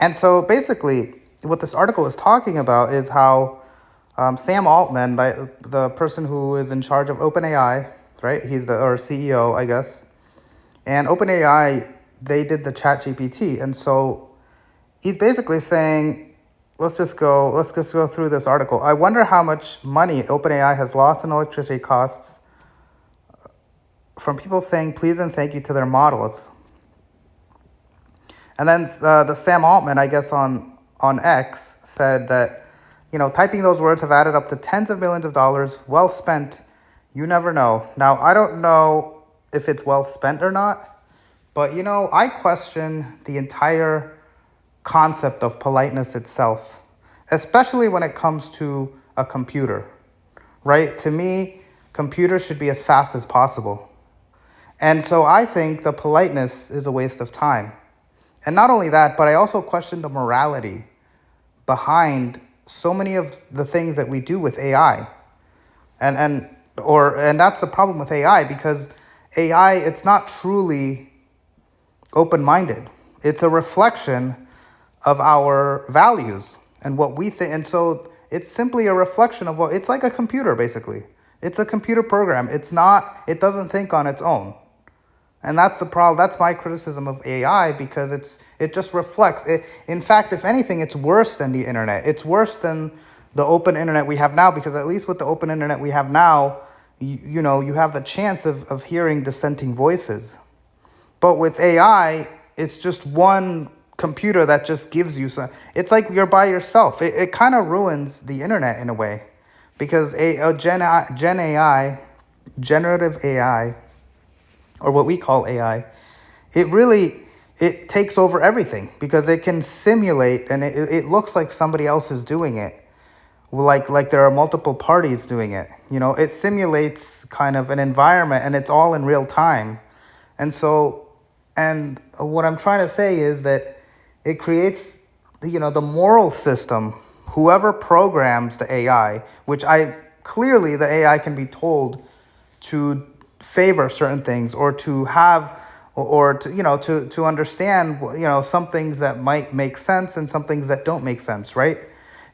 And so basically, what this article is talking about is how Sam Altman, the person who is in charge of OpenAI, right? He's the or CEO, I guess. And OpenAI, they did the Chat GPT, and so he's basically saying, let's just go through this article. I wonder how much money OpenAI has lost in electricity costs from people saying please and thank you to their models. And then the Sam Altman, I guess on X, said that, typing those words have added up to tens of millions of dollars, well spent. You never know. Now, I don't know if it's well spent or not, but I question the entire concept of politeness itself, especially when it comes to a computer, right? To me, computers should be as fast as possible. And so I think the politeness is a waste of time. And not only that, but I also question the morality behind so many of the things that we do with AI. And that's the problem with AI, because AI, it's not truly open-minded. It's a reflection of our values and what we think. And so it's simply a reflection of it's like a computer, basically. It's a computer program. It doesn't think on its own. And that's the problem. That's my criticism of AI, because it just reflects it. In fact, if anything, it's worse than the internet. It's worse than the open internet we have now, because at least with the open internet we have now, you have the chance of hearing dissenting voices. But with AI, it's just one computer that just gives you some. It's like you're by yourself. It kind of ruins the internet in a way, because generative AI, or what we call AI, it takes over everything, because it can simulate, and it looks like somebody else is doing it, like there are multiple parties doing it. It simulates kind of an environment, and it's all in real time. And what I'm trying to say is that it creates, the moral system. Whoever programs the AI, clearly the AI can be told to favor certain things, or to have, or to understand, some things that might make sense and some things that don't make sense, right?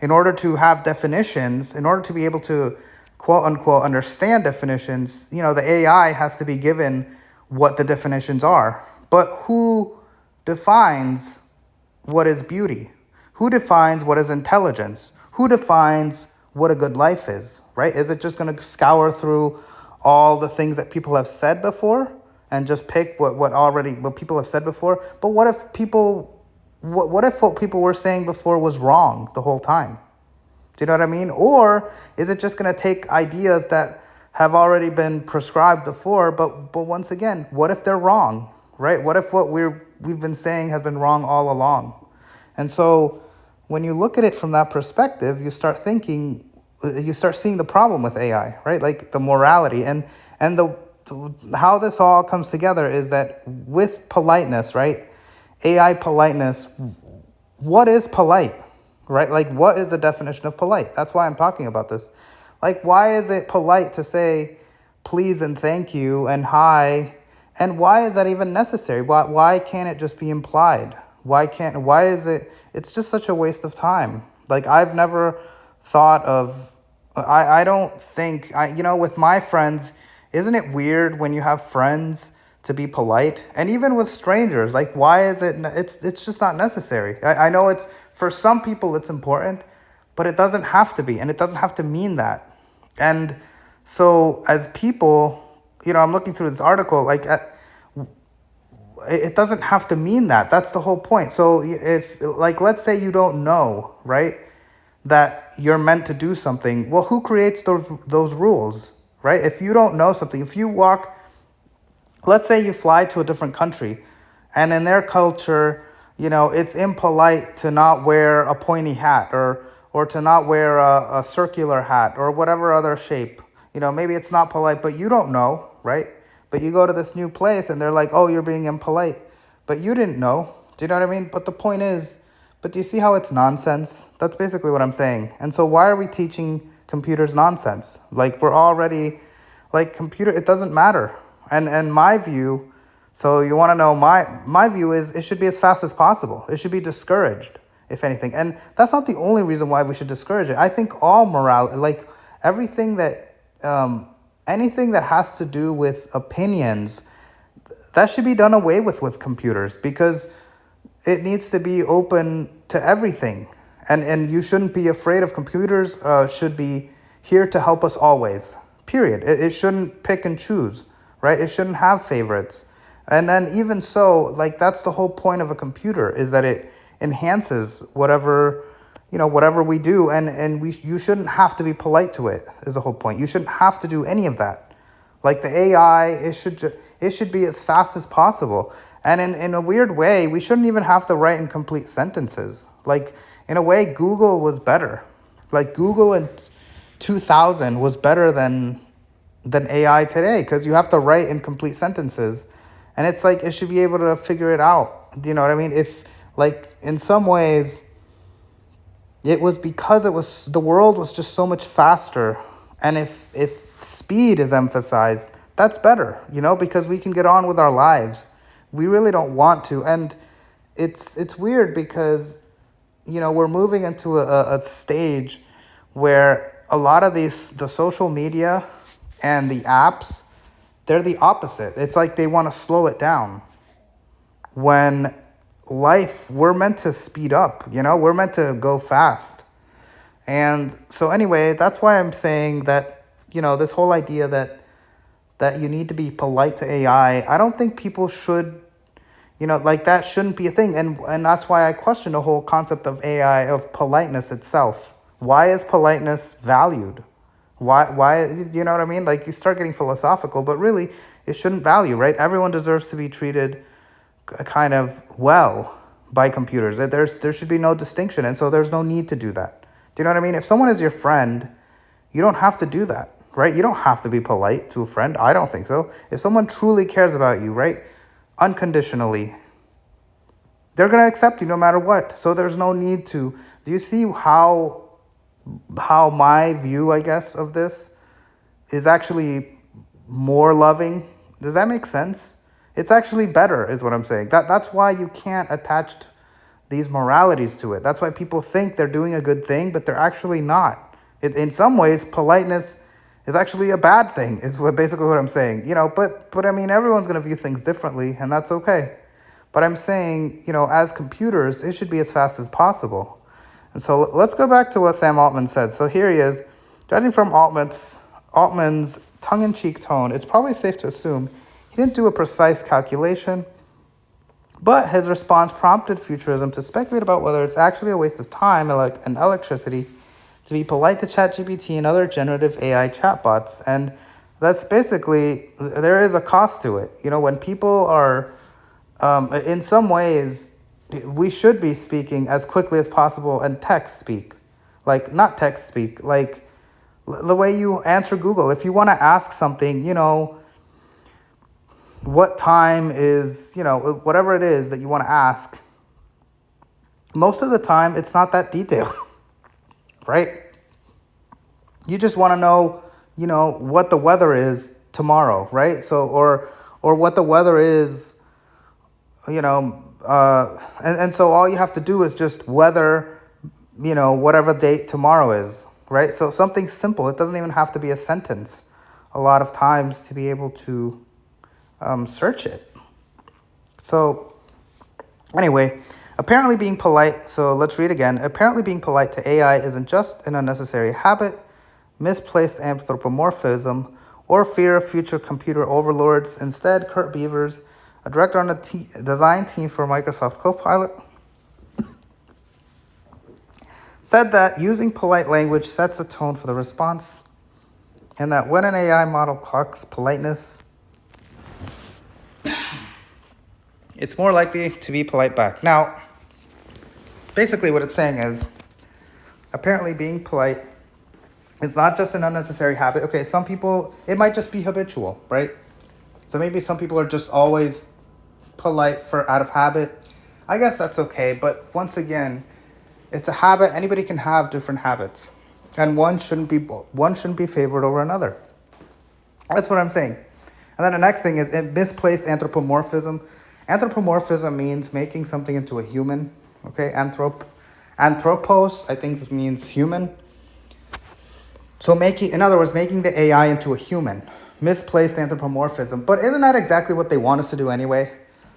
In order to have definitions, in order to be able to quote unquote understand definitions, the AI has to be given what the definitions are. But who defines what is beauty? Who defines what is intelligence? Who defines what a good life is, right? Is it just going to scour through all the things that people have said before and just pick what people have said before? But what if what people were saying before was wrong the whole time? Do you know what I mean? Or is it just going to take ideas that have already been prescribed before, but once again, what if they're wrong, right? What if what we've been saying has been wrong all along? And so when you look at it from that perspective, you start seeing the problem with AI, right? Like the morality and how this all comes together is that with politeness, right? AI politeness, what is polite, right? Like, what is the definition of polite? That's why I'm talking about this. Like, why is it polite to say please and thank you and hi? And why is that even necessary? Why can't it just be implied? Why is it? It's just such a waste of time. Like, I've never thought of, I don't think, with my friends, isn't it weird when you have friends to be polite? And even with strangers, like, why is it, it's just not necessary. I know for some people it's important, but it doesn't have to be, and it doesn't have to mean that. And so as people, I'm looking through this article, like, it doesn't have to mean that. That's the whole point. So if, like, let's say you don't know, right, that you're meant to do something. Well, who creates those rules, right? If you don't know something, if you let's say you fly to a different country, and in their culture, it's impolite to not wear a pointy hat, or to not wear a circular hat, or whatever other shape. Maybe it's not polite, but you don't know, right? But you go to this new place and they're like, oh, you're being impolite. But you didn't know. Do you know what I mean? But the point is, but do you see how it's nonsense? That's basically what I'm saying. And so why are we teaching computers nonsense? Like, we're already, like, it doesn't matter. And my view, So you want to know my view is it should be as fast as possible. It should be discouraged, if anything. And that's not the only reason why we should discourage it. I think all morality, like everything that, anything that has to do with opinions, that should be done away with computers, because it needs to be open to everything. And you shouldn't be afraid of computers. Should be here to help us always, period. It shouldn't pick and choose, right? It shouldn't have favorites. And then even so, like that's the whole point of a computer, is that it enhances whatever, whatever we do. And you shouldn't have to be polite to it, is the whole point. You shouldn't have to do any of that. Like the AI, it should be as fast as possible. And in a weird way, we shouldn't even have to write in complete sentences. Like in a way, Google was better. Like Google in 2000 was better than AI today, because you have to write in complete sentences. And it's like it should be able to figure it out. Do you know what I mean? If like in some ways it was because the world was just so much faster. And if speed is emphasized, that's better, because we can get on with our lives. We really don't want to. And it's weird because, we're moving into a stage where a lot of the social media and the apps, they're the opposite. It's like they want to slow it down. When life, we're meant to speed up, we're meant to go fast. And so anyway, that's why I'm saying that, this whole idea that you need to be polite to AI, I don't think people should, like that shouldn't be a thing. And that's why I question the whole concept of AI, of politeness itself. Why is politeness valued? Why, do you know what I mean? Like you start getting philosophical, but really it shouldn't value, right? Everyone deserves to be treated kind of well by computers. There should be no distinction. And so there's no need to do that. Do you know what I mean? If someone is your friend, you don't have to do that, right? You don't have to be polite to a friend. I don't think so. If someone truly cares about you, right, unconditionally, they're going to accept you no matter what. So there's no need to. Do you see how my view, I guess, of this is actually more loving? Does that make sense? It's actually better, is what I'm saying. That's why you can't attach these moralities to it. That's why people think they're doing a good thing, but they're actually not. In some ways, politeness is actually a bad thing, is basically what I'm saying. But I mean, everyone's going to view things differently, and that's okay. But I'm saying, as computers, it should be as fast as possible. And so let's go back to what Sam Altman said. So here he is. Judging from Altman's tongue-in-cheek tone, it's probably safe to assume he didn't do a precise calculation, but his response prompted futurism to speculate about whether it's actually a waste of time and electricity to be polite to ChatGPT and other generative AI chatbots. And that's basically, there is a cost to it. When people are, in some ways, we should be speaking as quickly as possible and text speak. Like, not text speak, like the way you answer Google. If you want to ask something, what time is, whatever it is that you want to ask, most of the time it's not that detailed, right? You just want to know, what the weather is tomorrow, right? So, or what the weather is, and so all you have to do is just weather, whatever date tomorrow is, right? So something simple. It doesn't even have to be a sentence a lot of times to be able to search it. So anyway, apparently being polite. So let's read again. Apparently being polite to AI isn't just an unnecessary habit, misplaced anthropomorphism, or fear of future computer overlords. Instead, Kurt Beavers, a director on the design team for Microsoft Copilot, said that using polite language sets a tone for the response, and that when an AI model clocks politeness, it's more likely to be polite back. Now, basically what it's saying is, apparently being polite, it's not just an unnecessary habit. Okay, some people, it might just be habitual, right? So maybe some people are just always polite out of habit. I guess that's okay, but once again, it's a habit. Anybody can have different habits, and one shouldn't be favored over another. That's what I'm saying. And then the next thing is misplaced anthropomorphism. Anthropomorphism means making something into a human. Okay, anthropos, I think this means human. So in other words, making the AI into a human. Misplaced anthropomorphism. But isn't that exactly what they want us to do anyway?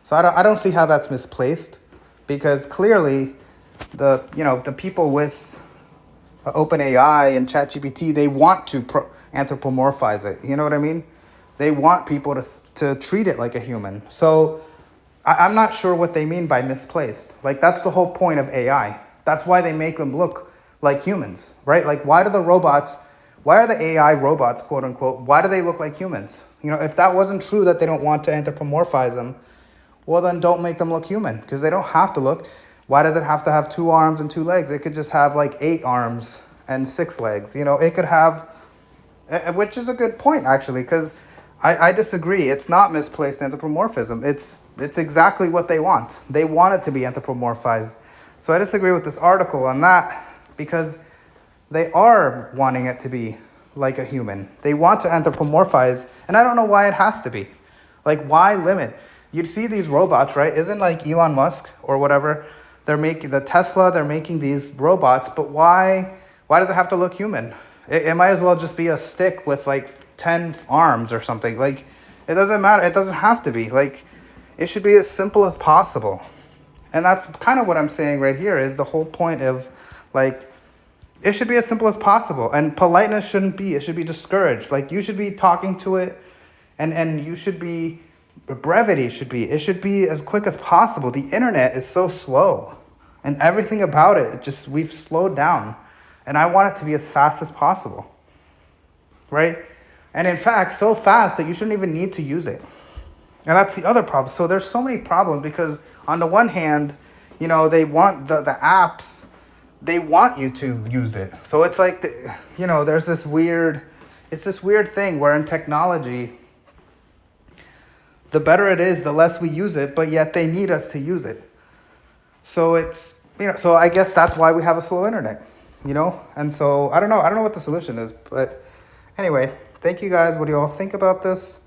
So I don't see how that's misplaced, because clearly the people with OpenAI and ChatGPT, they want to anthropomorphize it. You know what I mean? They want people to treat it like a human. So I'm not sure what they mean by misplaced. Like, that's the whole point of AI. That's why they make them look like humans, right? Like, why are the AI robots, quote unquote, why do they look like humans? If that wasn't true, that they don't want to anthropomorphize them, well, then don't make them look human, because they don't have to look. Why does it have to have 2 arms and 2 legs? It could just have like 8 arms and 6 legs. It could have, which is a good point, actually, because I disagree. It's not misplaced anthropomorphism. It's exactly what they want. They want it to be anthropomorphized. So I disagree with this article on that, because they are wanting it to be like a human. They want to anthropomorphize, and I don't know why it has to be. Like, why limit? You'd see these robots, right? Isn't like Elon Musk or whatever, they're making these robots, but why does it have to look human? It might as well just be a stick with like 10 arms or something. Like, it doesn't matter. It doesn't have to be. Like, it should be as simple as possible. And that's kind of what I'm saying right here, is the whole point of, like, it should be as simple as possible. And politeness shouldn't be. It should be discouraged. Like, you should be talking to it, and you should be, brevity should be. It should be as quick as possible. The internet is so slow. And everything about it, we've slowed down. And I want it to be as fast as possible. Right? And in fact, so fast that you shouldn't even need to use it. And that's the other problem. So there's so many problems, because on the one hand, they want the apps, they want you to use it. So it's like, there's this weird thing where in technology, the better it is, the less we use it, but yet they need us to use it. So so I guess that's why we have a slow internet, And so I don't know what the solution is, but anyway, thank you guys. What do you all think about this?